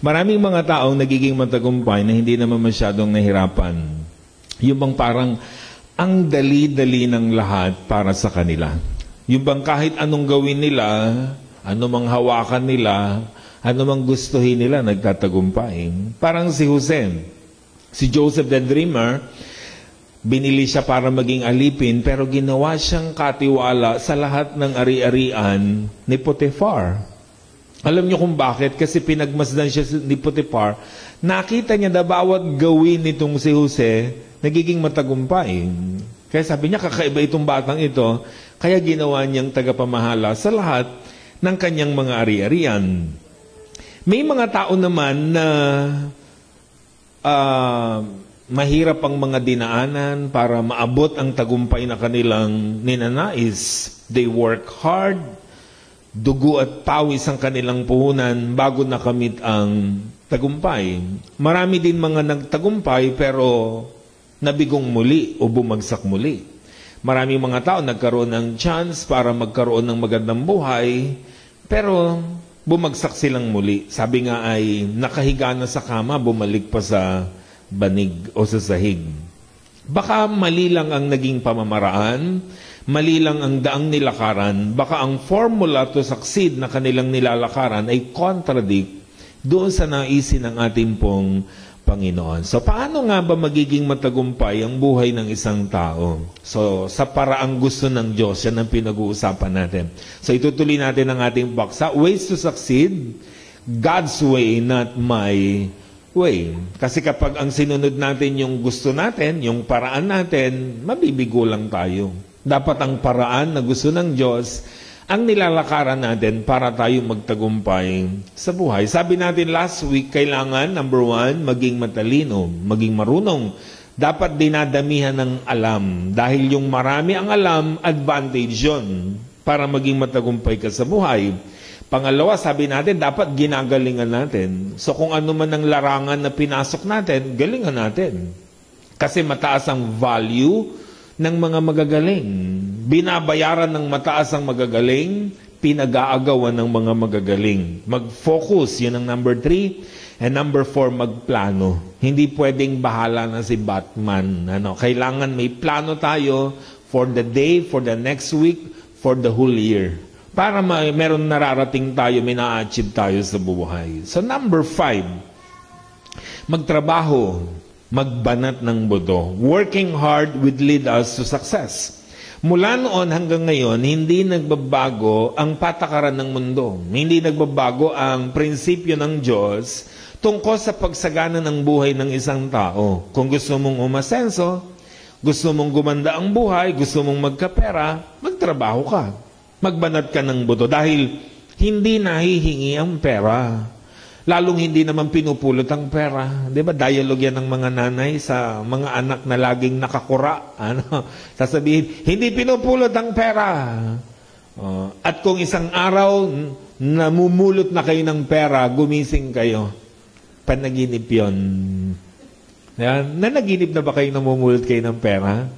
Maraming mga taong nagiging matagumpay na hindi naman masyadong nahirapan. Yung bang parang ang dali-dali ng lahat para sa kanila. Yung bang kahit anong gawin nila, anumang hawakan nila, anumang gustuhin nila, nagtatagumpay. Parang si Jose, si Joseph the Dreamer, binili siya para maging alipin, pero ginawa siyang katiwala sa lahat ng ari-arian ni Potiphar. Alam niyo kung bakit? Kasi pinagmasdan siya ni Potiphar. Nakita niya na bawat gawin nitong si Jose, nagiging matagumpay. Kaya sabi niya, kakaiba itong batang ito, kaya ginawa niyang tagapamahala sa lahat ng kanyang mga ari-arian. May mga tao naman na mahirap ang mga dinaanan para maabot ang tagumpay na kanilang ninanais. They work hard, dugo at pawis ang kanilang puhunan bago nakamit ang tagumpay. Marami din mga nagtagumpay pero nabigong muli o bumagsak muli. Maraming mga tao nagkaroon ng chance para magkaroon ng magandang buhay pero bumagsak silang muli. Sabi nga ay nakahiga na sa kama, bumalik pa sa banig o sa sahig. Baka mali lang ang naging pamamaraan, mali lang ang daang nilakaran, baka ang formula to succeed na kanilang nilalakaran ay contradict doon sa naisin ng ating pong Panginoon. So, paano nga ba magiging matagumpay ang buhay ng isang tao? So, sa paraang gusto ng Diyos, yan ang pinag-uusapan natin. So, itutuloy natin ang ating baksa. Ways to succeed, God's way, not my way. Kasi kapag ang sinunod natin yung gusto natin, yung paraan natin, mabibigo lang tayo. Dapat ang paraan na gusto ng Diyos ang nilalakaran natin para tayo magtagumpay sa buhay. Sabi natin last week, kailangan, number 1, maging matalino, maging marunong. Dapat dinadamihan ng alam. Dahil yung marami ang alam, advantage yun para maging matagumpay ka sa buhay. Pangalawa, sabi natin, dapat ginagalingan natin. So kung ano man ang larangan na pinasok natin, galingan natin. Kasi mataas ang value ng mga magagaling. Binabayaran ng mataas ang magagaling, pinag-aagawan ng mga magagaling. Mag-focus, yun ang number 3. And number 4, magplano. Hindi pwedeng bahala na si Batman. Kailangan may plano tayo for the day, for the next week, for the whole year. Para meron nararating tayo, may na-achieve tayo sa buhay. So number 5, magtrabaho, magbanat ng buto. Working hard would lead us to success. Mula noon hanggang ngayon, hindi nagbabago ang patakaran ng mundo. Hindi nagbabago ang prinsipyo ng Diyos tungkol sa pagsagana ng buhay ng isang tao. Kung gusto mong umasenso, gusto mong gumanda ang buhay, gusto mong magkapera, magtrabaho ka. Magbanat ka ng buto dahil hindi nahihingi ang pera. Lalong hindi naman pinupulot ang pera. Di ba? Dialogue yan ng mga nanay sa mga anak na laging nakakura. Sasabihin, hindi pinupulot ang pera. At kung isang araw, namumulot na kayo ng pera, gumising kayo. Panaginip yun. Yan. Nanaginip na ba kayo namumulot kayo ng pera?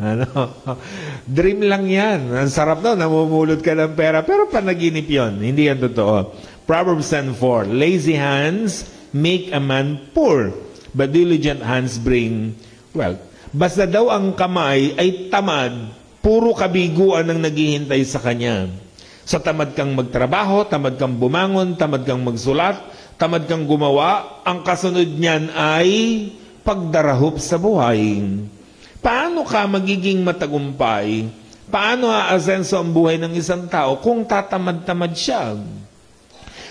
Dream lang yan. Ang sarap daw, namumulot ka ng pera. Pero panaginip yun. Hindi yan totoo. Proverbs 10:4, lazy hands make a man poor, but diligent hands bring wealth. Basta daw ang kamay ay tamad, puro kabiguan ang naghihintay sa kanya. So tamad kang magtrabaho, tamad kang bumangon, tamad kang magsulat, tamad kang gumawa, ang kasunod niyan ay pagdarahop sa buhay. Paano ka magiging matagumpay? Paano aasenso ang buhay ng isang tao kung tatamad-tamad siya?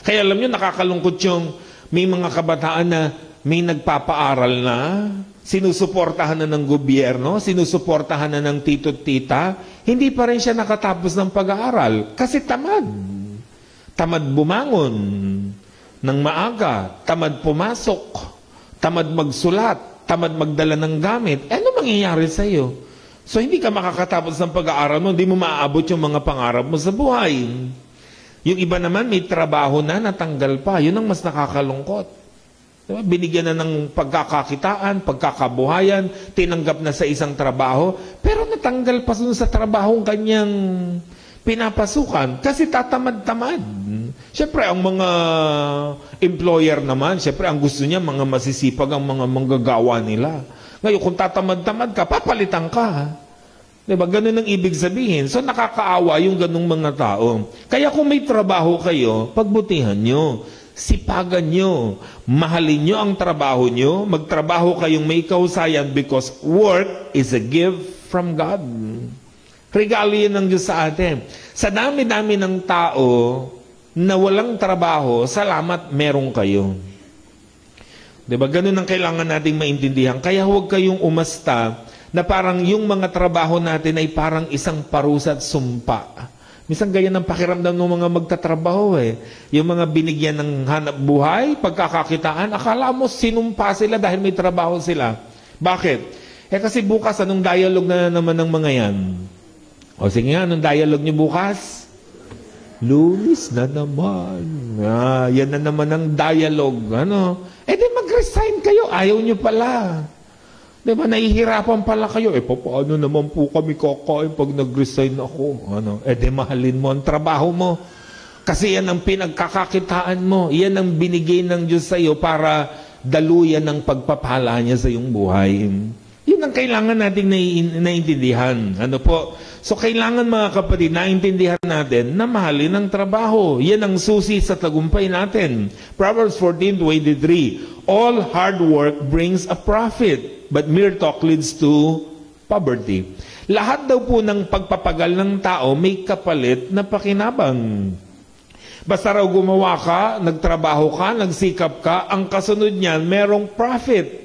Kaya alam nyo, nakakalungkot yung may mga kabataan na may nagpapaaral na, sinusuportahan na ng gobyerno, sinusuportahan na ng tito-tita, hindi pa rin siya nakatapos ng pag-aaral kasi tamad. Tamad bumangon ng maaga, tamad pumasok, tamad magsulat, tamad magdala ng gamit. Ano mangyayari sa iyo? So hindi ka makakatapos ng pag-aaral mo, hindi mo maaabot yung mga pangarap mo sa buhay. Yung iba naman may trabaho na, natanggal pa. Yun ang mas nakakalungkot. Diba? Binigyan na ng pagkakakitaan, pagkakabuhayan, tinanggap na sa isang trabaho, pero natanggal pa sa trabahong kanyang pinapasukan kasi tatamad-tamad. Siyempre, ang mga employer naman, siyempre, ang gusto niya, mga masisipag ang mga manggagawa nila. Ngayon, kung tatamad-tamad ka, papalitan ka. Diba? Ganun ang ibig sabihin. So, nakakaawa yung ganung mga tao. Kaya kung may trabaho kayo, pagbutihan nyo. Sipagan nyo. Mahalin nyo ang trabaho nyo. Magtrabaho kayong may kausayan because work is a gift from God. Regalo yan ng Diyos sa atin. Sa dami-dami ng tao na walang trabaho, salamat meron kayo. Diba? Ganun ang kailangan nating maintindihan. Kaya huwag kayong umasta na parang yung mga trabaho natin ay parang isang parusa at sumpa. Minsan ganyan ang pakiramdam ng mga magtatrabaho eh. Yung mga binigyan ng hanap buhay, pagkakakitaan, akala mo sinumpa sila dahil may trabaho sila. Bakit? Kasi bukas, anong dialogue na naman ng mga yan? O sige nga, anong dialogue nyo bukas? Lunis na naman. Yan na naman ang dialogue. Di mag-resign kayo. Ayaw nyo pala. Diba, nahihirapan pala kayo. Paano naman po kami kakain pag nag-resign ako? Di mahalin mo ang trabaho mo. Kasi yan ang pinagkakakitaan mo. Yan ang binigay ng Diyos sa iyo para daluyan ng pagpapala niya sa iyong buhay. Yun ang kailangan nating naiintindihan. So, kailangan mga kapatid, naintindihan natin na mahalin ang trabaho. Yan ang susi sa tagumpay natin. Proverbs 14:23, all hard work brings a profit, but mere talk leads to poverty. Lahat daw po ng pagpapagal ng tao may kapalit na pakinabang. Basta raw gumawa ka, nagtrabaho ka, nagsikap ka, ang kasunod niyan, merong profit.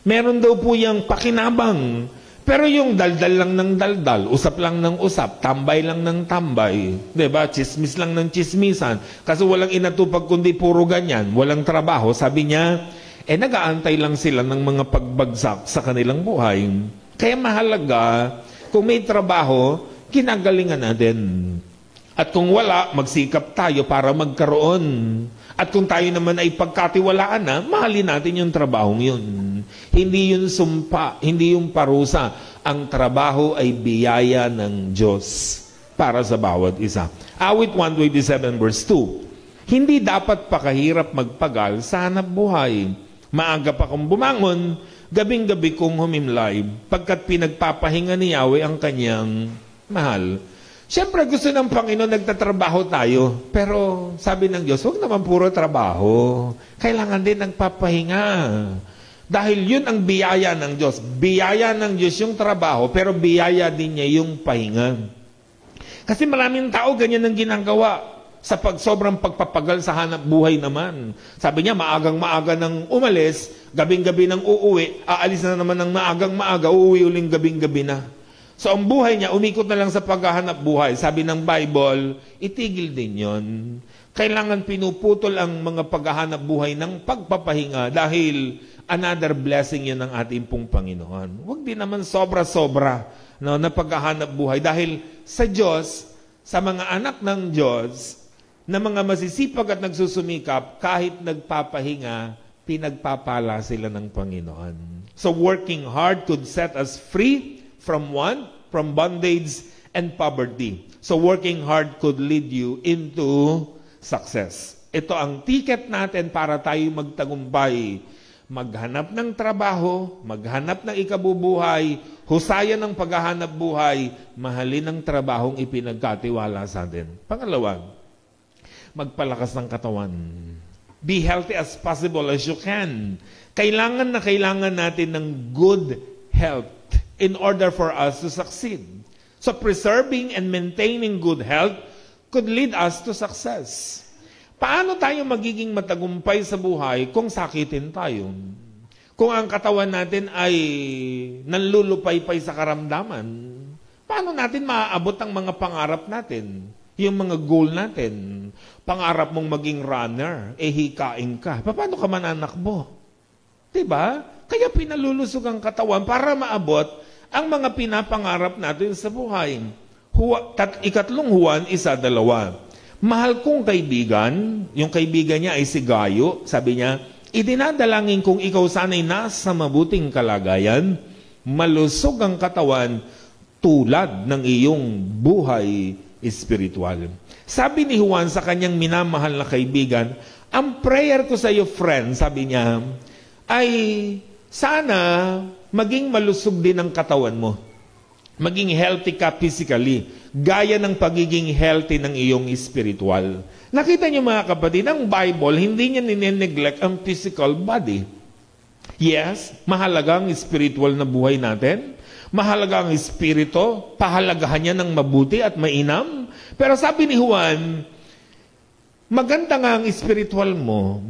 Meron daw po yung pakinabang. Pero yung daldal lang ng daldal, usap lang ng usap, tambay lang ng tambay, diba? Chismis lang ng chismisan. Kasi walang inatupag kundi puro ganyan, walang trabaho. Sabi niya, nag-aantay lang sila ng mga pagbagsak sa kanilang buhay. Kaya mahalaga, kung may trabaho, kinagalingan natin. At kung wala, magsikap tayo para magkaroon. At kung tayo naman ay pagkatiwalaan na, mahalin natin yung trabahong yun. Hindi yun sumpa, hindi yung parusa. Ang trabaho ay biyaya ng Diyos para sa bawat isa. Awit 127 verse 2. Hindi dapat pakahirap magpagal sa hanap buhay. Maaga pa kong bumangon, gabing-gabi kong humimlay, pagkat pinagpapahinga ni Yahweh ang kanyang mahal. Siyempre, gusto ng Panginoon nagtatrabaho tayo. Pero sabi ng Diyos, huwag naman puro trabaho. Kailangan din nagpapahinga. Dahil yun ang biyaya ng Diyos. Biyaya ng Diyos yung trabaho, pero biyaya din niya yung pahinga. Kasi maraming tao ganyan ang ginagawa sa sobrang pagpapagal sa hanap buhay naman. Sabi niya, maagang-maaga nang umalis, gabing-gabi nang uuwi, aalis na naman ng maagang-maaga, uuwi uling gabing-gabi na. So, ang buhay niya, umikot na lang sa paghahanap buhay. Sabi ng Bible, itigil din yon. Kailangan pinuputol ang mga paghahanap buhay ng pagpapahinga dahil another blessing yun ng ating pong Panginoon. Huwag din naman sobra-sobra na paghahanap buhay dahil sa Diyos, sa mga anak ng Diyos, na mga masisipag at nagsusumikap, kahit nagpapahinga, pinagpapala sila ng Panginoon. So, working hard could set us free from bondage and poverty. So working hard could lead you into success. Ito ang ticket natin para tayo magtagumpay. Maghanap ng trabaho, maghanap ng ikabubuhay, husayan ng paghahanap buhay, mahalin ang trabahong ipinagkatiwala sa atin. Pangalawa, magpalakas ng katawan. Be healthy as possible as you can. Kailangan na kailangan natin ng good health in order for us to succeed. So preserving and maintaining good health could lead us to success. Paano tayo magiging matagumpay sa buhay kung sakitin tayo? Kung ang katawan natin ay nanlulupaypay sa karamdaman, paano natin maaabot ang mga pangarap natin? Yung mga goal natin. Pangarap mong maging runner, hikain ka. Paano ka mananakbo? Diba? Kaya pinalulusog ang katawan para maabot ang mga pinapangarap natin sa buhay. Ikatlong Juan 1:2. Mahal kong kaibigan, yung kaibigan niya ay si Gayo, sabi niya, idinadalangin kong ikaw sana'y nasa mabuting kalagayan, malusog ang katawan tulad ng iyong buhay spiritual. Sabi ni Juan sa kanyang minamahal na kaibigan, ang prayer ko sa iyo, friend, sabi niya, ay sana maging malusog din ang katawan mo. Maging healthy ka physically, gaya ng pagiging healthy ng iyong spiritual. Nakita niyo mga kapatid, ang Bible, hindi niya nine-neglect ang physical body. Yes, mahalaga ang spiritual na buhay natin. Mahalaga ang espiritu, pahalagahan niya ng mabuti at mainam. Pero sabi ni Juan, maganda nga ang spiritual mo,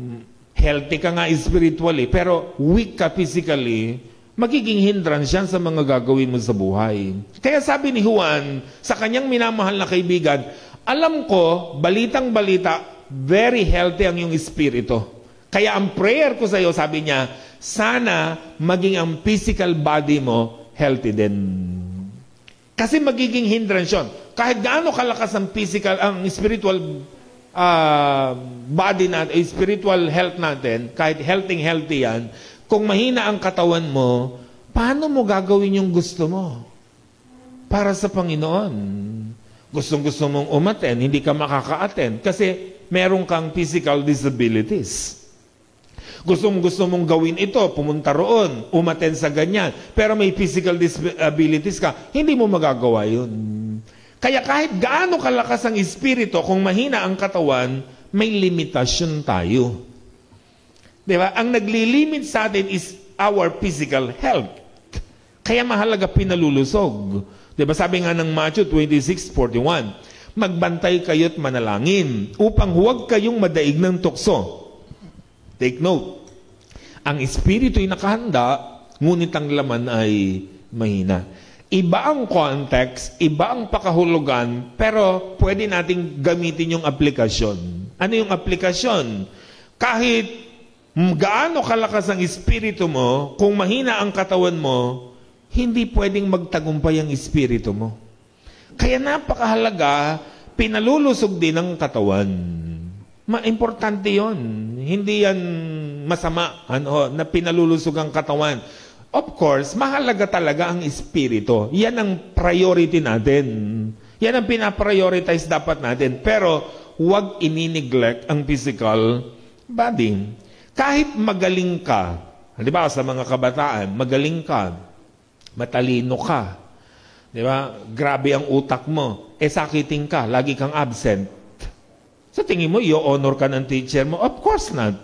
healthy ka nga spiritually, pero weak ka physically, magiging hindrance yan sa mga gagawin mo sa buhay. Kaya sabi ni Juan, sa kanyang minamahal na kaibigan, alam ko, balitang-balita, very healthy ang iyong espiritu. Kaya ang prayer ko sa iyo, sabi niya, sana maging ang physical body mo healthy din. Kasi magiging hindrance yun. Kahit gaano kalakas ang physical, ang spiritual body natin, spiritual health natin, kahit healthy yan, kung mahina ang katawan mo, paano mo gagawin yung gusto mo? Para sa Panginoon. Gustong-gusto mong umattend, hindi ka makaka-attend kasi meron kang physical disabilities. Gusto mong gawin ito, pumunta roon, umattend sa ganyan, pero may physical disabilities ka, hindi mo magagawa yun. Kaya kahit gaano kalakas ang espiritu, kung mahina ang katawan, may limitasyon tayo. Diba? Ang naglilimit sa atin is our physical health. Kaya mahalaga pinalulusog. Diba? Sabi nga ng Matthew 26:41, magbantay kayo't manalangin upang huwag kayong madaig ng tukso. Take note, ang espiritu'y nakahanda, ngunit ang laman ay mahina. Iba ang context, iba ang pakahulugan, pero pwede nating gamitin yung aplikasyon. Ano yung aplikasyon? Kahit gaano kalakas ang espiritu mo, kung mahina ang katawan mo, hindi pwedeng magtagumpay ang espiritu mo. Kaya napakahalaga, pinalulusog din ang katawan. Importante yon. Hindi yan masama na pinalulusog ang katawan. Of course, mahalaga talaga ang espiritu. Yan ang priority natin. Yan ang pinaprioritize dapat natin. Pero huwag ini-neglect ang physical body. Kahit magaling ka, di ba, sa mga kabataan, magaling ka, matalino ka, di ba, grabe ang utak mo, sakitin ka, lagi kang absent. Sa tingin mo, i-honor ka ng teacher mo? Of course not.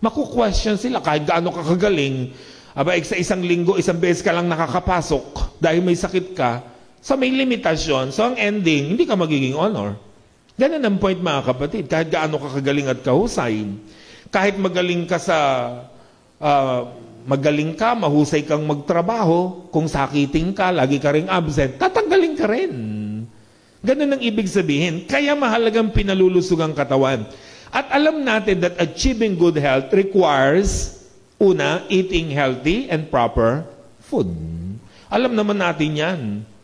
Maku-question sila kahit gaano ka kagaling. Aba, sa isang linggo, isang beses ka lang nakakapasok dahil may sakit ka. So may limitasyon. So ang ending, hindi ka magiging honor. Ganun ang point mga kapatid. Kahit gaano ka kagaling at kahusay. Kahit magaling ka mahusay kang magtrabaho, kung sakitin ka, lagi ka ring absent, tatanggalin ka rin. Ganun ang ibig sabihin. Kaya mahalagang pinalulusog ang katawan. At alam natin that achieving good health requires, una, eating healthy and proper food. Alam naman natin yan.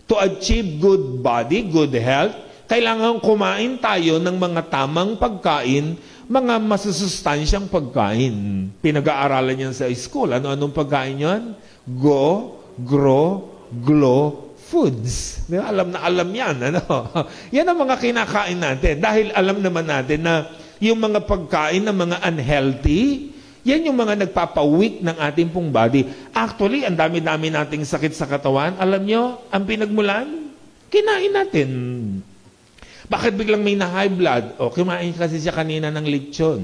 To achieve good body, good health, kailangan kumain tayo ng mga tamang pagkain, mga masusustansyang pagkain. Pinag-aaralan yan sa school. Ano-anong pagkain yan? Go, grow, glow, foods. Alam na alam yan. Yan ang mga kinakain natin. Dahil alam naman natin na yung mga pagkain na mga unhealthy, yan yung mga nagpapa-weak ng ating pong body. Actually, ang dami-dami nating sakit sa katawan. Alam nyo, ang pinagmulan, kinain natin. Bakit biglang may na-high blood? Kumain kasi siya kanina ng lechon.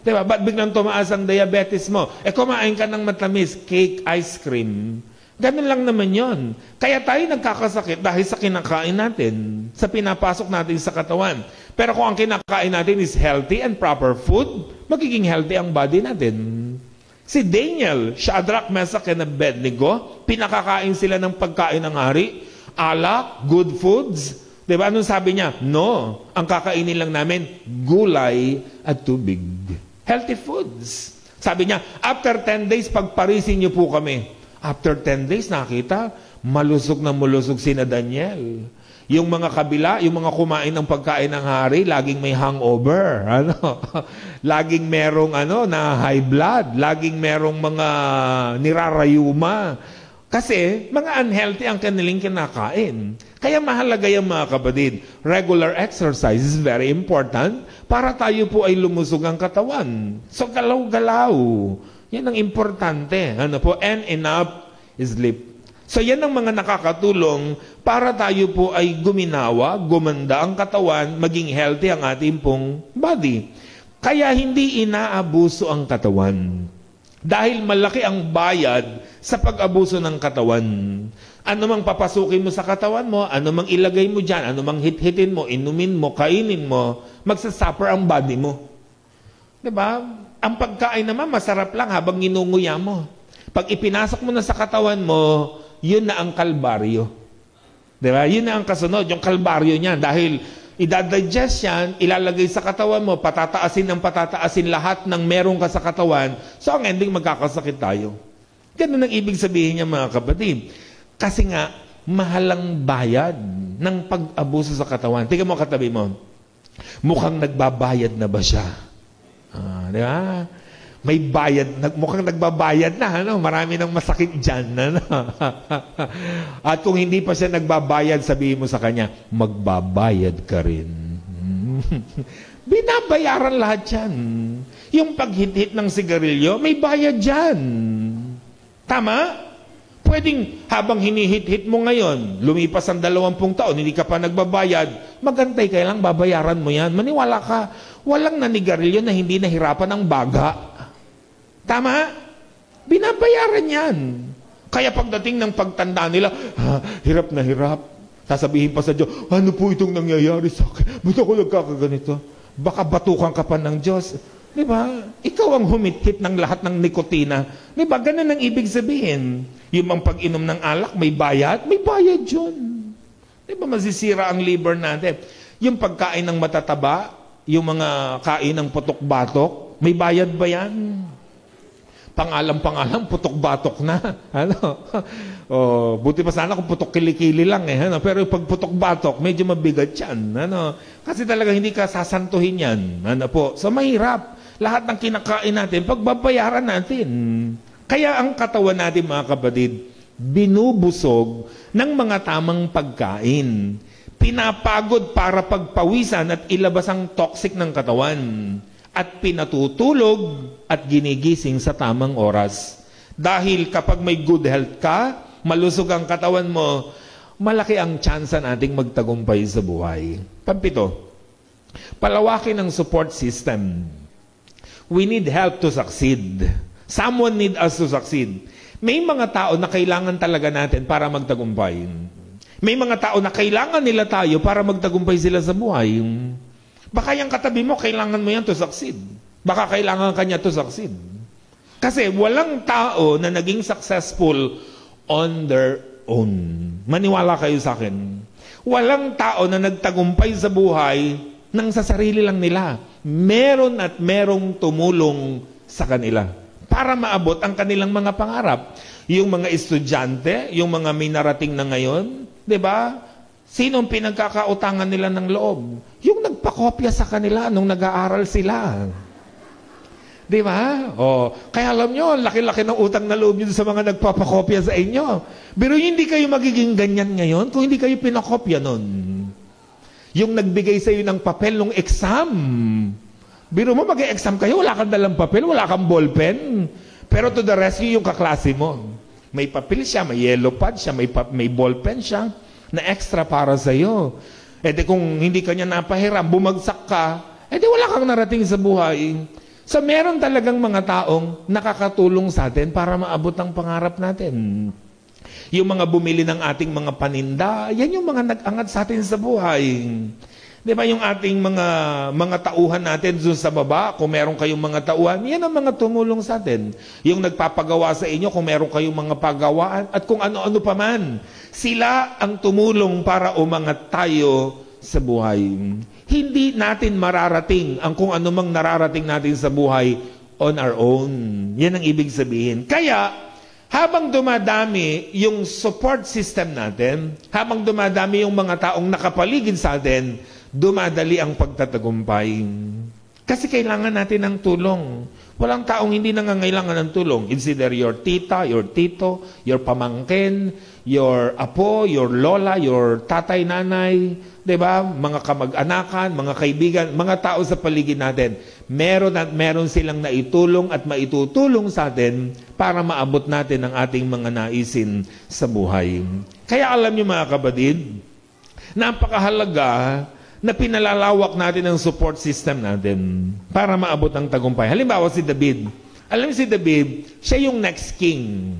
Diba? Ba't biglang tumaas ang diabetes mo? Kumain ka ng matamis, cake, ice cream. Ganun lang naman yon. Kaya tayo nagkakasakit dahil sa kinakain natin, sa pinapasok natin sa katawan. Pero kung ang kinakain natin is healthy and proper food, magiging healthy ang body natin. Si Daniel, Shadrach, Meshach, and Abednego, pinakakain sila ng pagkain ng hari, alak, good foods. Diba? Anong sabi niya? No, ang kakainin lang namin, gulay at tubig. Healthy foods. Sabi niya, after 10 days, pagparisin niyo po kami. After 10 days, nakita, malusog na malusog si Daniel. Yung mga kabila, yung mga kumain ng pagkain ng hari, laging may hangover. Laging merong na high blood. Laging merong mga nirarayuma. Kasi mga unhealthy ang kanilang kinakain. Kaya mahalaga yan mga kapatid. Regular exercise is very important para tayo po ay lumusog ang katawan. So galaw-galaw. Yan ang importante. Ano po? And enough sleep. So yan ang mga nakakatulong para tayo po ay guminawa, gumanda ang katawan, maging healthy ang ating pong body. Kaya hindi inaabuso ang katawan. Dahil malaki ang bayad sa pag-abuso ng katawan. Ano mang papasukin mo sa katawan mo, ano mang ilagay mo dyan, ano mang hit-hitin mo, inumin mo, kainin mo, magsasuffer ang body mo. Diba? Ang pagkain naman, masarap lang habang ginunguya mo. Pag ipinasok mo na sa katawan mo, yun na ang kalbaryo. Diba? Yun na ang kasunod, yung kalbaryo niya. Dahil idadigest yan, ilalagay sa katawan mo, patataasin ng patataasin lahat ng meron ka sa katawan. So ang ending, magkakasakit tayo. Ganun ang ibig sabihin niya mga kapatid. Kasi nga, mahalang bayad ng pag-abuso sa katawan. Tingnan mo katabi mo, mukhang nagbabayad na ba siya? Di ba? May bayad, mukhang nagbabayad na. Ano? Marami nang masakit dyan. Ano? At kung hindi pa siya nagbabayad, sabihin mo sa kanya, magbabayad ka rin. Binabayaran lahat yan. Yung paghit-hit ng sigarilyo, may bayad dyan. Tama? Pwedeng habang hinihit-hit mo ngayon, lumipas ang 20 taon, hindi ka pa nagbabayad, magantay ka lang, babayaran mo yan. Maniwala ka, walang nanigarilyo na hindi nahirapan ng baga. Tama? Binabayaran yan. Kaya pagdating ng pagtanda nila, hirap na hirap. Sasabihin pa sa Diyos, ano po itong nangyayari sa akin? Ba't ako nagkakaganito? Baka batukan ka pa ng Diyos. Diba? Ikaw ang humit-hit ng lahat ng nikotina. Diba? Ganun ang ibig sabihin. Yung mga pag-inom ng alak, may bayad? May bayad yun. Diba? Masisira ang liver natin. Yung pagkain ng matataba, yung mga kain ng putok-batok, may bayad ba yan? Pangalam-pangalam, putok-batok na. Ano? Buti pa sana kung putok kilikili lang eh. Ano? Pero pag putok-batok, medyo mabigat yan. Ano? Kasi talaga hindi ka sasantuhin yan. Ano po? So mahirap. Lahat ng kinakain natin, pagbabayaran natin. Kaya ang katawan natin mga kapatid, binubusog ng mga tamang pagkain. Pinapagod para pagpawisan at ilabas ang toxic ng katawan. At pinatutulog at ginigising sa tamang oras. Dahil kapag may good health ka, malusog ang katawan mo, malaki ang tsansa nating magtagumpay sa buhay. Pampito, palawakin ang support system. We need help to succeed. Someone need us to succeed. May mga tao na kailangan talaga natin para magtagumpay. May mga tao na kailangan nila tayo para magtagumpay sila sa buhay. Baka yung katabi mo, kailangan mo yan to succeed. Baka kailangan kanya to succeed. Kasi walang tao na naging successful on their own. Maniwala kayo sa akin. Walang tao na nagtagumpay sa buhay nang sa sarili lang nila. Meron at merong tumulong sa kanila para maabot ang kanilang mga pangarap. Yung mga estudyante, yung mga may narating na ngayon, di ba? Sinong pinagkakautangan nila ng loob? Yung nagpakopya sa kanila nung nag-aaral sila. Di ba? Kaya alam nyo, laki-laki ng utang na loob nyo sa mga nagpapakopya sa inyo. Pero hindi kayo magiging ganyan ngayon kung hindi kayo pinakopya nun. Yung nagbigay sa iyo ng papel nung exam. Biro mo, mag-exam kayo, wala kang dalang papel, wala kang ballpen. Pero to the rescue, yung kaklase mo. May papel siya, may yellow pad siya, may ballpen siya na extra para sa iyo. E di kung hindi kanya napahiram, bumagsak ka, e di wala kang narating sa buhay. So meron talagang mga taong nakakatulong sa atin para maabot ang pangarap natin. Yung mga bumili ng ating mga paninda, yan yung mga nag-angat sa atin sa buhay. Di ba yung ating mga tauhan natin doon sa baba, kung meron kayong mga tauhan, yan ang mga tumulong sa atin. Yung nagpapagawa sa inyo, kung meron kayong mga pagawaan, at kung ano-ano pa man, sila ang tumulong para umangat tayo sa buhay. Hindi natin mararating ang kung ano mang nararating natin sa buhay on our own. Yan ang ibig sabihin. Kaya, habang dumadami yung support system natin, habang dumadami yung mga taong nakapaligid sa atin, dumadali ang pagtatagumpay. Kasi kailangan natin ng tulong. Walang taong hindi nangangailangan ng tulong. It's either your tita, your tito, your pamangkin, your apo, your lola, your tatay, nanay, diba? Mga kamag-anakan, mga kaibigan, mga tao sa paligid natin. Meron at meron silang naitulong at maitutulong sa atin para maabot natin ang ating mga naisin sa buhay. Kaya alam niyo mga kapatid, napakahalaga na pinalalawak natin ang support system natin para maabot ang tagumpay. Halimbawa si David. Alam niyo si David, siya yung next king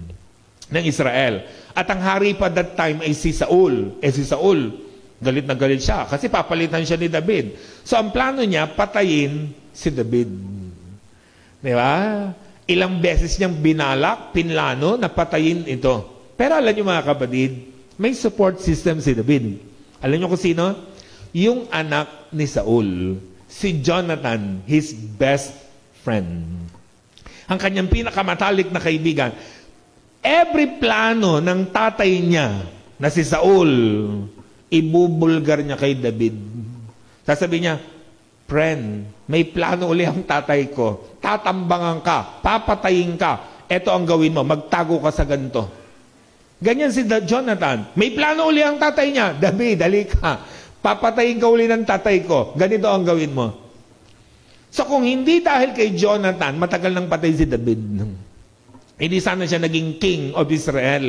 ng Israel. At ang hari pa that time ay si Saul. Si Saul, galit na galit siya kasi papalitan siya ni David. So ang plano niya, patayin si David. Di ba? Ilang beses niyang binalak, pinlano na patayin ito. Pero alam niyo mga kapatid, may support system si David. Alam niyo kung sino? Yung anak ni Saul, si Jonathan, his best friend. Ang kanyang pinakamatalik na kaibigan. Every plano ng tatay niya na si Saul, ibubulgar niya kay David. Sasabihin niya, friend, may plano uli ang tatay ko. Tatambangan ka, papatayin ka. Ito ang gawin mo, magtago ka sa ganito. Ganyan si Jonathan. May plano uli ang tatay niya. David, dali ka. Papatayin ka uli ng tatay ko. Ganito ang gawin mo. So kung hindi dahil kay Jonathan, matagal nang patay si David. Hindi sana siya naging king of Israel.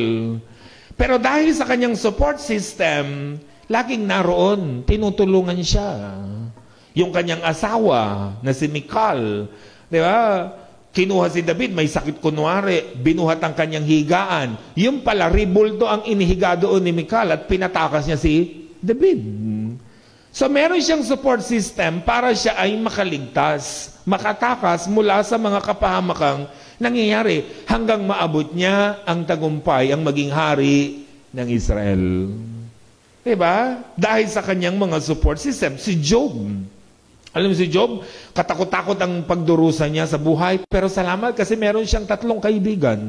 Pero dahil sa kanyang support system, laging naroon, tinutulungan siya. Yung kanyang asawa na si Michal, di ba? Kinuha si David, may sakit kunwari, binuhat ang kanyang higaan. Yung pala, ribulto ang inihiga doon ni Michal at pinatakas niya si David. So meron siyang support system para siya ay makaligtas, makatakas mula sa mga kapahamakang nangyayari hanggang maabot niya ang tagumpay, ang maging hari ng Israel. Diba? Dahil sa kanyang mga support system. Si Job. Alam mo si Job, katakot-takot ang pagdurusa niya sa buhay, pero salamat kasi meron siyang 3 kaibigan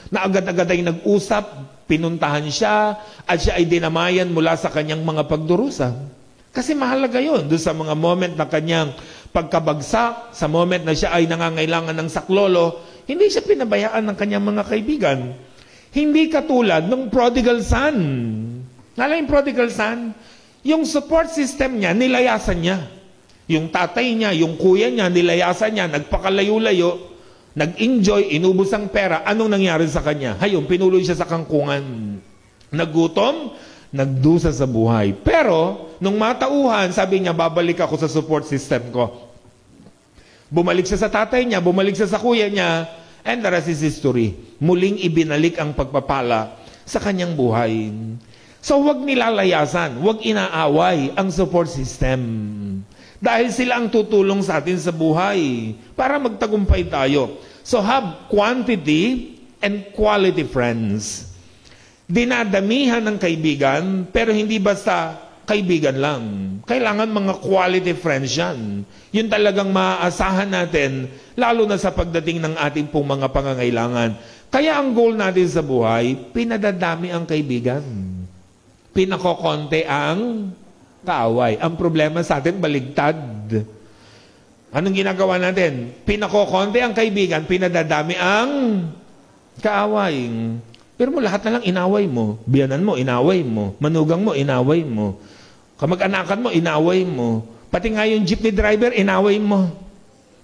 na agad-agad ay nag-usap, pinuntahan siya, at siya ay dinamayan mula sa kanyang mga pagdurusa. Kasi mahalaga yun, doon sa mga moment na kanyang pagkabagsak, sa moment na siya ay nangangailangan ng saklolo, hindi siya pinabayaan ng kanyang mga kaibigan. Hindi katulad ng prodigal son. Nala yung prodigal son? Yung support system niya, nilayasan niya. Yung tatay niya, yung kuya niya, nilayasan niya, nagpakalayo-layo, nag-enjoy, inubos ang pera. Anong nangyari sa kanya? Hayun, pinuloy siya sa kangkungan. Naggutom, nagdusa sa buhay. Pero, nung matauhan, sabi niya, babalik ako sa support system ko. Bumalik siya sa tatay niya, bumalik siya sa kuya niya, and the rest is history. Muling ibinalik ang pagpapala sa kanyang buhay. So, huwag nilalayasan, huwag inaaway ang support system. Dahil sila ang tutulong sa atin sa buhay para magtagumpay tayo. So, have quantity and quality friends. Dinadamihan ng kaibigan, pero hindi basta kaibigan lang. Kailangan mga quality friends yan. Yun talagang maaasahan natin, lalo na sa pagdating ng ating pong mga pangangailangan. Kaya ang goal natin sa buhay, pinadadami ang kaibigan. Pinakokonte ang kaaway. Ang problema sa atin, baligtad. Anong ginagawa natin? Pinakokonte ang kaibigan, pinadadami ang kaaway. Pero mo lahat na lang inaway mo. Biyanan mo, inaway mo. Manugang mo, inaway mo. Kamag-anakan mo, inaway mo. Pati nga yung jeepney driver, inaway mo.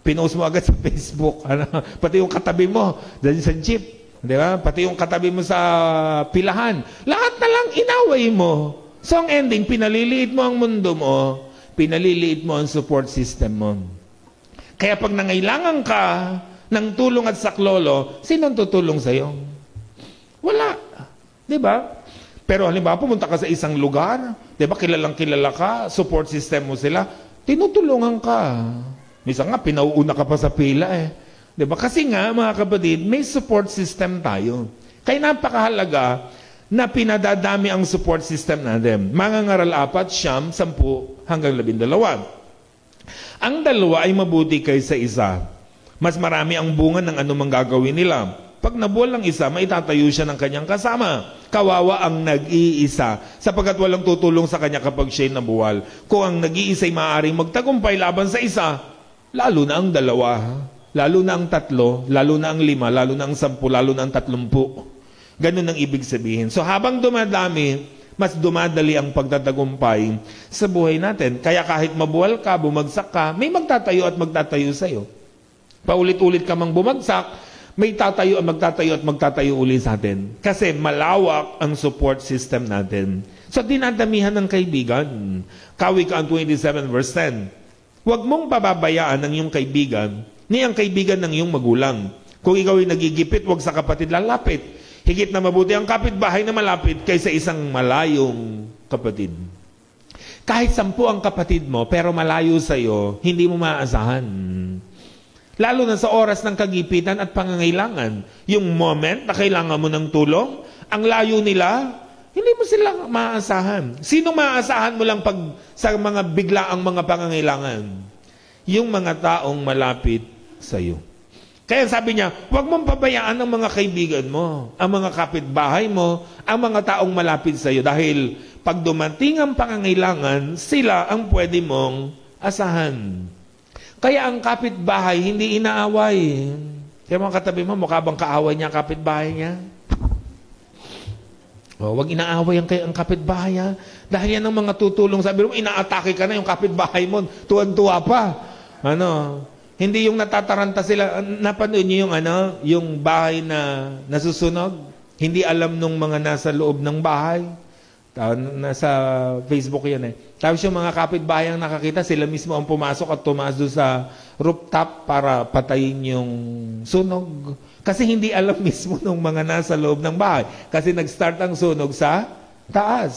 Pinost mo agad sa Facebook. Pati yung katabi mo, dahil sa jeep. Di ba? Pati yung katabi mo sa pilahan. Lahat na lang inaway mo. So ang ending, pinaliliit mo ang mundo mo, pinaliliit mo ang support system mo. Kaya pag nangailangan ka ng tulong at saklolo, sino ang tutulong sa'yo? Wala. Diba? Pero halimbawa, pumunta ka sa isang lugar, diba, kilalang kilala ka, support system mo sila, tinutulungan ka. Minsan nga, pinauuna ka pa sa pila eh. Diba? Kasi nga, mga kapatid, may support system tayo. Kaya napakahalaga na pinadadami ang support system natin. Mangangaral 4, 9, 10, hanggang 12. Ang dalawa ay mabuti kaysa isa. Mas marami ang bunga ng anumang gagawin nila. Pag nabuwal ang isa, maitatayo siya ng kanyang kasama. Kawawa ang nag-iisa, sapagkat walang tutulong sa kanya kapag siya'y nabuwal. Kung ang nag-iisa'y maaaring magtagumpay laban sa isa, Lalo na ang 2, lalo na ang 3, lalo na ang 5, lalo na ang 10, lalo na ang 30. Ganun ang ibig sabihin. So habang dumadami, mas dumadali ang pagtatagumpay sa buhay natin. Kaya kahit mabuwal ka, bumagsak ka, may magtatayo at magtatayo sa'yo. Paulit-ulit ka mang bumagsak, may tatayo at magtatayo uli sa atin. Kasi malawak ang support system natin. So dinadamihan ng kaibigan. Kawikaan 27 verse 10. Huwag mong pababayaan ang iyong kaibigan, ni ang kaibigan ng iyong magulang. Kung ikaw ay nagigipit, huwag sa kapatid lalapit. Higit na mabuti ang kapitbahay na malapit kaysa isang malayong kapatid. Kahit 10 ang kapatid mo, pero malayo sa iyo, hindi mo maaasahan. Lalo na sa oras ng kagipitan at pangangailangan. Yung moment na kailangan mo ng tulong, ang layo nila, hindi mo sila maaasahan. Sinong maaasahan mo lang pag sa mga biglaang mga pangangailangan? Yung mga taong malapit sa iyo. Kaya sabi niya, huwag mong pabayaan ang mga kaibigan mo, ang mga kapitbahay mo, ang mga taong malapit sa iyo. Dahil pag dumating ang pangangailangan, sila ang pwede mong asahan. Kaya ang kapitbahay hindi inaaway. Kaya mga katabi mo, mukha bang kaaway niya ang kapitbahay niya? O, wag inaaway ang kapitbahay ha? Dahil yan ang mga tutulong. Sabi mo, inaatake ka na yung kapitbahay mo. Tuwan-tuwa pa. Hindi yung natataranta sila. Napanood niyo yung bahay na nasusunog? Hindi alam nung mga nasa loob ng bahay. Nasa Facebook yan eh. Tapos yung mga kapitbahay ang nakakita, sila mismo ang pumasok at tumaas doon sa rooftop para patayin yung sunog. Kasi hindi alam mismo ng mga nasa loob ng bahay. Kasi nag-start ang sunog sa taas.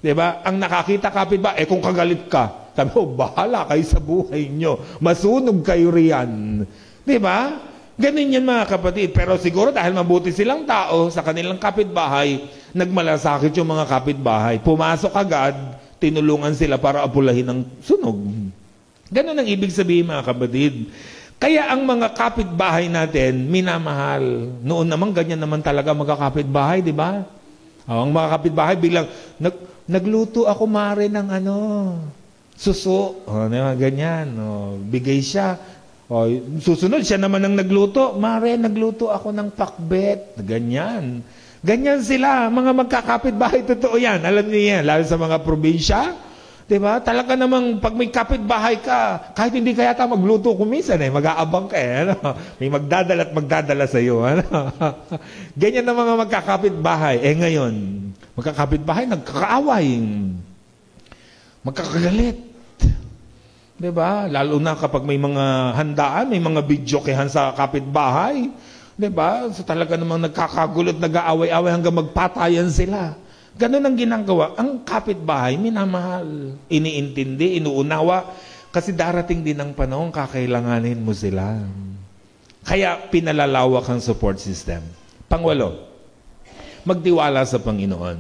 Diba? Ang nakakita kapitbahay, kung kagalit ka, sabi mo, bahala kayo sa buhay nyo. Masunog kayo riyan. Diba? Ganun yan mga kapatid. Pero siguro dahil mabuti silang tao sa kanilang kapitbahay, nagmalasakit yung mga kapitbahay. Pumasok agad, tinulungan sila para apulahin ang sunog. Ganun ang ibig sabihin mga kapatid. Kaya ang mga kapitbahay natin, minamahal. Noon naman, ganyan naman talaga magkakapitbahay, di ba? Ang mga kapitbahay bilang, nagluto ako mare ng suso. Ganyan. Bigay siya. Susunod, siya naman ang nagluto. Mare, nagluto ako ng pakbet. Ganyan. Ganyan sila, mga magkakapitbahay, totoo yan. Alam niyo yan, lalo sa mga probinsya. Diba? Talaga namang pag may kapitbahay ka, kahit hindi kaya ta magluto kumisan mag-aabang ka May magdadala at magdadala sa iyo. Ganyan na mga magkakapitbahay. Ngayon, magkakapitbahay, nagkakaaway. Magkakagalit. Diba? Lalo na kapag may mga handaan, may mga bidyokehan sa kapitbahay. Diba? So talaga namang nagkakagulot, nag-aaway-away hanggang magpatayan sila. Ganun ang ginagawa. Ang kapitbahay, minamahal, iniintindi, inuunawa, kasi darating din ang panahon, kakailanganin mo sila. Kaya pinalalawak ang support system. Pangwalo, magtiwala sa Panginoon.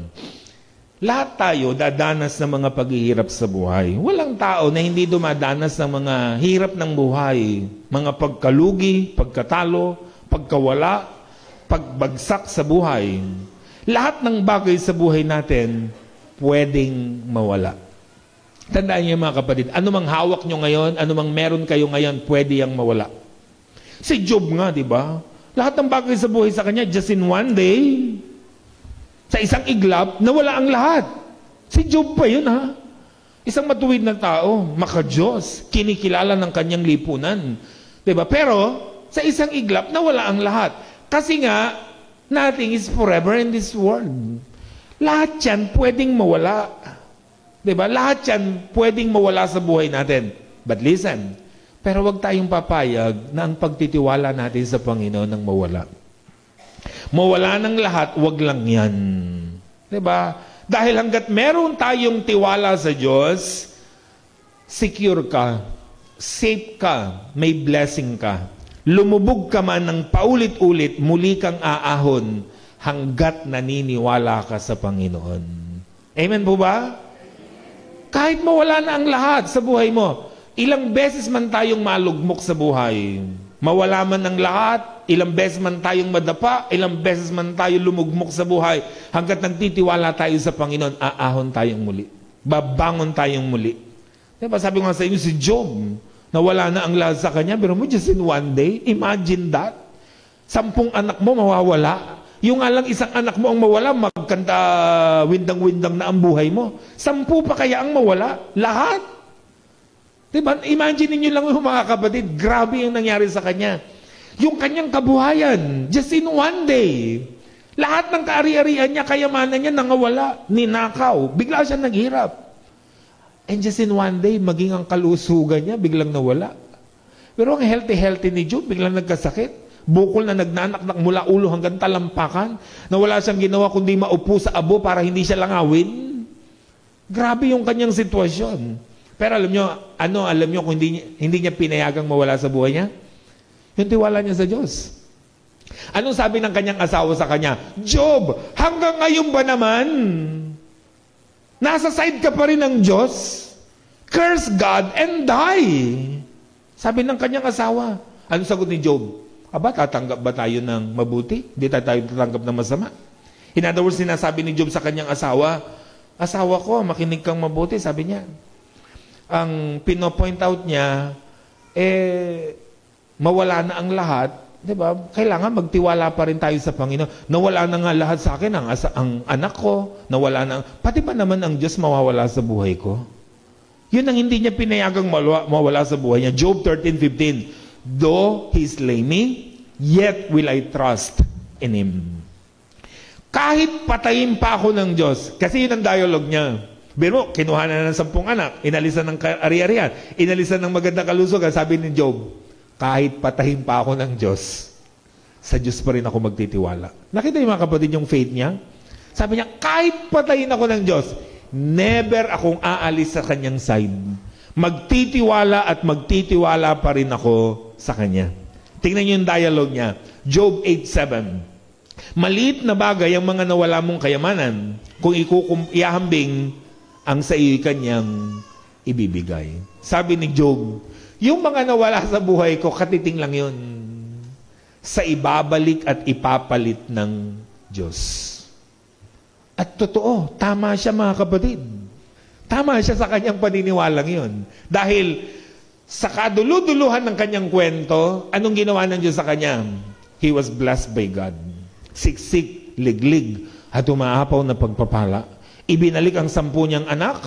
Lahat tayo dadanas ng mga paghihirap sa buhay. Walang tao na hindi dumadanas ng mga hirap ng buhay. Mga pagkalugi, pagkatalo, pagkawala, pagbagsak sa buhay. Lahat ng bagay sa buhay natin, pwedeng mawala. Tandaan niyo mga kapatid, anumang hawak nyo ngayon, anumang meron kayo ngayon, pwede yang mawala. Si Job nga, di ba? Lahat ng bagay sa buhay sa kanya, just in one day, sa isang iglap, nawala ang lahat. Si Job pa yun, ha? Isang matuwid na tao, maka-Diyos, kinikilala ng kanyang lipunan. Di ba? Pero, sa isang iglap, nawala ang lahat. Kasi nga, nothing is forever in this world. Lahat yan pwedeng mawala. Diba? Lahat yan pwedeng mawala sa buhay natin. But listen, pero wag tayong papayag na ang pagtitiwala natin sa Panginoon ang mawala. Mawala ng lahat, wag lang yan. Diba? Dahil hanggat meron tayong tiwala sa Diyos, secure ka, safe ka, may blessing ka. Lumubog ka man ng paulit-ulit, muli kang aahon hanggat naniniwala ka sa Panginoon. Amen po ba? Kahit mawala na ang lahat sa buhay mo, ilang beses man tayong malugmok sa buhay, mawala man ang lahat, ilang beses man tayong madapa, ilang beses man tayo lumugmok sa buhay, hanggat nagtitiwala tayo sa Panginoon, aahon tayong muli. Babangon tayong muli. Diba? Sabi ko nga sa inyo, si Job, Nawala na ang lahat sa kanya. Pero mo, just in one day, imagine that. 10 anak mo mawawala. Yung nga lang isang anak mo ang mawala, magkanta windang-windang na ang buhay mo. 10 pa kaya ang mawala? Lahat. Diba? Imagine niyo lang yung mga kapatid, grabe yung nangyari sa kanya. Yung kanyang kabuhayan, just in one day. Lahat ng kaari-arian niya, kayamanan niya, nangawala, ninakaw. Bigla siya naghirap. And just in one day, maging ang kalusugan niya, biglang nawala. Pero ang healthy-healthy ni Job, biglang nagkasakit. Bukol na nagnanaknak mula ulo hanggang talampakan, na wala siyang ginawa kundi maupo sa abo para hindi siya langawin. Grabe yung kanyang sitwasyon. Pero alam nyo kung hindi niya pinayagang mawala sa buhay niya? Yung tiwala niya sa Diyos. Anong sabi ng kanyang asawa sa kanya? Job, hanggang ngayon ba naman? Nasa side ka pa rin ng Diyos? Curse God and die. Sabi ng kanyang asawa. Anong sagot ni Job? Aba, tatanggap ba tayo ng mabuti? Hindi tayo tatanggap ng masama? In other words, sinasabi ni Job sa kanyang asawa, asawa ko, makinig kang mabuti, sabi niya. Ang pinopoint out niya, mawala na ang lahat, di ba? Kailangan magtiwala pa rin tayo sa Panginoon. Nawala na nga lahat sa akin, ang anak ko, nawala na, pati ba naman ang Diyos mawawala sa buhay ko? Yun ang hindi niya pinayagang mawala sa buhay niya. Job 13:15, though he slay me, yet will I trust in him. Kahit patayin pa ako ng Diyos, kasi yun ang dialogue niya. Pero kinuha na ng 10 anak, inalisan ng ari-arian, inalisan ng magandang kalusugan, sabi ni Job, kahit patayin pa ako ng Diyos, sa Diyos pa rin ako magtitiwala. Nakita yung mga kapatid yung faith niya? Sabi niya, kahit patayin ako ng Diyos, never akong aalis sa kanyang side. Magtitiwala at magtitiwala pa rin ako sa kanya. Tingnan niyo yung dialogue niya. Job 8:7. Maliit na bagay ang mga nawala mong kayamanan kung iahambing ang sa iyo kanyang ibibigay. Sabi ni Job, yung mga nawala sa buhay ko, katiting lang yun. Sa ibabalik at ipapalit ng Diyos. At totoo, tama siya mga kapatid. Tama siya sa kanyang paniniwalang yun. Dahil sa kaduluduluhan ng kanyang kwento, anong ginawa ng Diyos sa kanya? He was blessed by God. Siksik, liglig, at umaapaw na pagpapala. Ibinalik ang 10 niyang anak.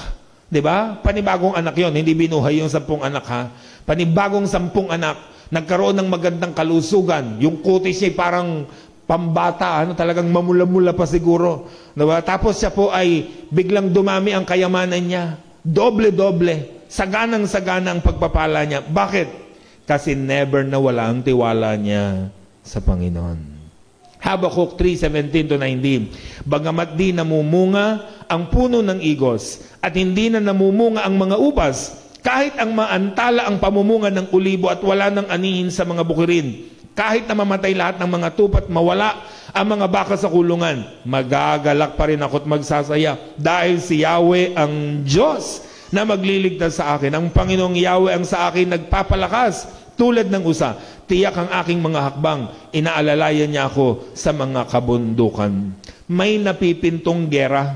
Diba? Panibagong anak yon, hindi binuhay yung 10 anak ha. Panibagong 10 anak. Nagkaroon ng magandang kalusugan. Yung kutis niya parang pambata, talagang mamula-mula pa siguro. Diba? Tapos siya po ay biglang dumami ang kayamanan niya. Doble-doble. Saganang-sagana ang pagpapala niya. Bakit? Kasi never nawala ang tiwala niya sa Panginoon. Habakkuk 3:17-19. Bagamat di namumunga ang puno ng igos at hindi na namumunga ang mga ubas, kahit ang maantala ang pamumunga ng ulibo at wala ng anihin sa mga bukirin, kahit na mamatay lahat ng mga tupa at mawala ang mga baka sa kulungan, magagalak pa rin ako at magsasaya dahil si Yahweh ang Diyos na magliligtas sa akin. Ang Panginoong Yahweh ang sa akin nagpapalakas tulad ng usa. Tiyak ang aking mga hakbang, inaalalayan niya ako sa mga kabundukan. May napipintong gera,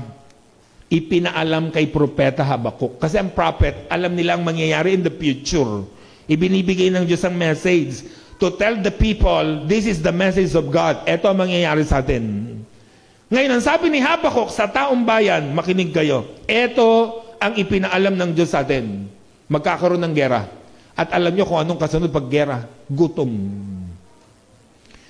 ipinaalam kay Propeta Habakkuk. Kasi ang prophet, alam nilang mangyayari in the future. Ibinibigay ng Diyos ang message to tell the people, this is the message of God. Ito ang mangyayari sa atin. Ngayon, ang sabi ni Habakkuk sa taong bayan, makinig kayo, ito ang ipinaalam ng Diyos sa atin. Magkakaroon ng gera. At alam nyo kung anong kasunod pag gera? Gutom.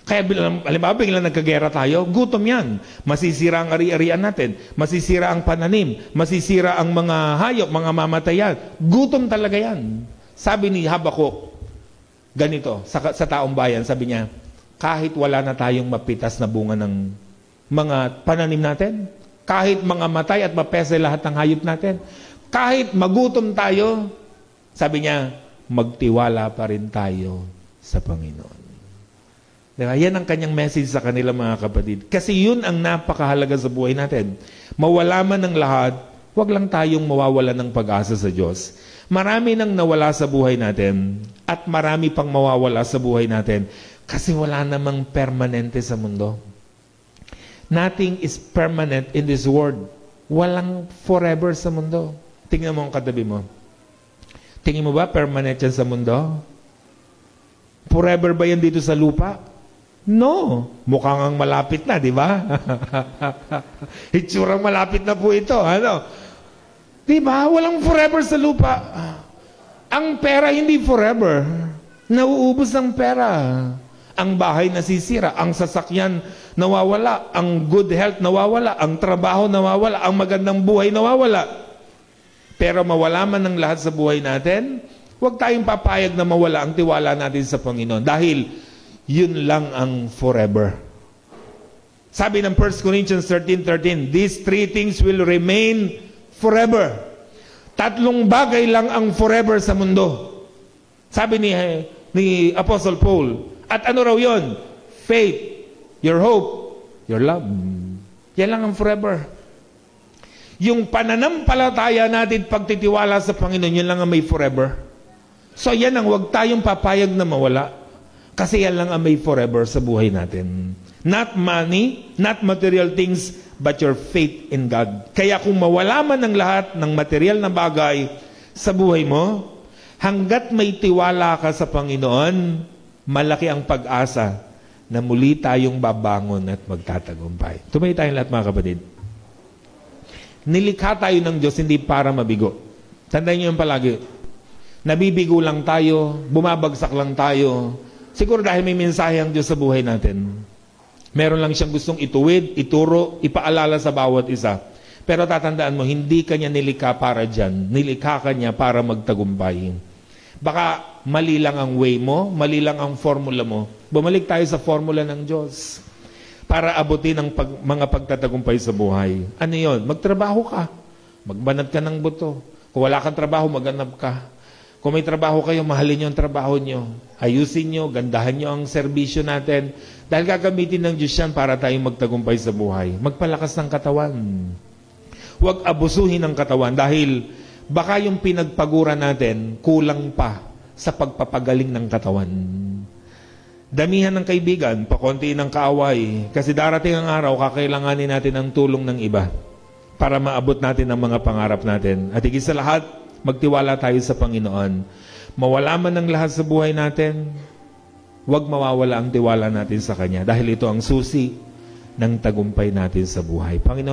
Kaya halimbawa, biglang nagkagera tayo, gutom yan. Masisira ang ari-arian natin. Masisira ang pananim. Masisira ang mga hayop, mga mamatayan. Gutom talaga yan. Sabi ni Habakkuk, ganito, sa taong bayan, sabi niya, kahit wala na tayong mapitas na bunga ng mga pananim natin, kahit mga matay at mapese lahat ng hayop natin, kahit magutom tayo, sabi niya, magtiwala pa rin tayo sa Panginoon. Diba? Yan ang kanyang message sa kanila mga kapatid. Kasi yun ang napakahalaga sa buhay natin. Mawala man ng lahat, huwag lang tayong mawawala ng pag-asa sa Diyos. Marami nang nawala sa buhay natin at marami pang mawawala sa buhay natin kasi wala namang permanente sa mundo. Nothing is permanent in this world. Walang forever sa mundo. Tingnan mo ang katabi mo. Tingin mo ba permanent yan sa mundo? Forever ba yan dito sa lupa? No. Mukhang ang malapit na, di ba? Itsurang malapit na po ito. Ano? Di ba? Walang forever sa lupa. Ang pera hindi forever. Nauubos ang pera. Ang bahay nasisira. Ang sasakyan nawawala. Ang good health nawawala. Ang trabaho nawawala. Ang magandang buhay nawawala. Pero mawala man ang lahat sa buhay natin, huwag tayong papayag na mawala ang tiwala natin sa Panginoon. Dahil yun lang ang forever. Sabi ng 1 Corinthians 13:13, these three things will remain forever. Tatlong bagay lang ang forever sa mundo. Sabi ni Apostle Paul. At ano raw yun? Faith, your hope, your love. Yan lang ang forever. Yung pananampalataya natin pagtitiwala sa Panginoon, yun lang ang may forever. So yan ang huwag tayong papayag na mawala. Kasi yan lang ang may forever sa buhay natin. Not money, not material things, but your faith in God. Kaya kung mawala man ang lahat ng material na bagay sa buhay mo, hanggat may tiwala ka sa Panginoon, malaki ang pag-asa na muli tayong babangon at magtatagumpay. Tumayo tayong lahat, mga kapatid. Nilikha tayo ng Diyos hindi para mabigo. Tandaan niyo yung palagi. Nabibigo lang tayo, bumabagsak lang tayo. Siguro dahil may mensahe ang Diyos sa buhay natin. Meron lang siyang gustong ituwid, ituro, ipaalala sa bawat isa. Pero tatandaan mo, hindi kanya nilikha para dyan. Nilikha kanya para magtagumpay. Baka mali lang ang way mo, mali lang ang formula mo. Bumalik tayo sa formula ng Diyos para abutin ang mga pagtatagumpay sa buhay. Ano yun? Magtrabaho ka. Magbanat ka ng buto. Kung wala kang trabaho, maghanap ka. Kung may trabaho kayo, mahalin nyo ang trabaho nyo. Ayusin nyo, gandahan nyo ang serbisyo natin. Dahil gagamitin ng Diyos yan para tayong magtagumpay sa buhay. Magpalakas ng katawan. Huwag abusuhin ang katawan dahil baka yung pinagpaguran natin kulang pa sa pagpapagaling ng katawan. Damihan ng kaibigan, pakontiin ng kaaway. Kasi darating ang araw, kakailanganin natin ang tulong ng iba para maabot natin ang mga pangarap natin. At higit sa lahat, magtiwala tayo sa Panginoon. Mawala man ang lahat sa buhay natin, huwag mawawala ang tiwala natin sa Kanya dahil ito ang susi ng tagumpay natin sa buhay. Panginoon,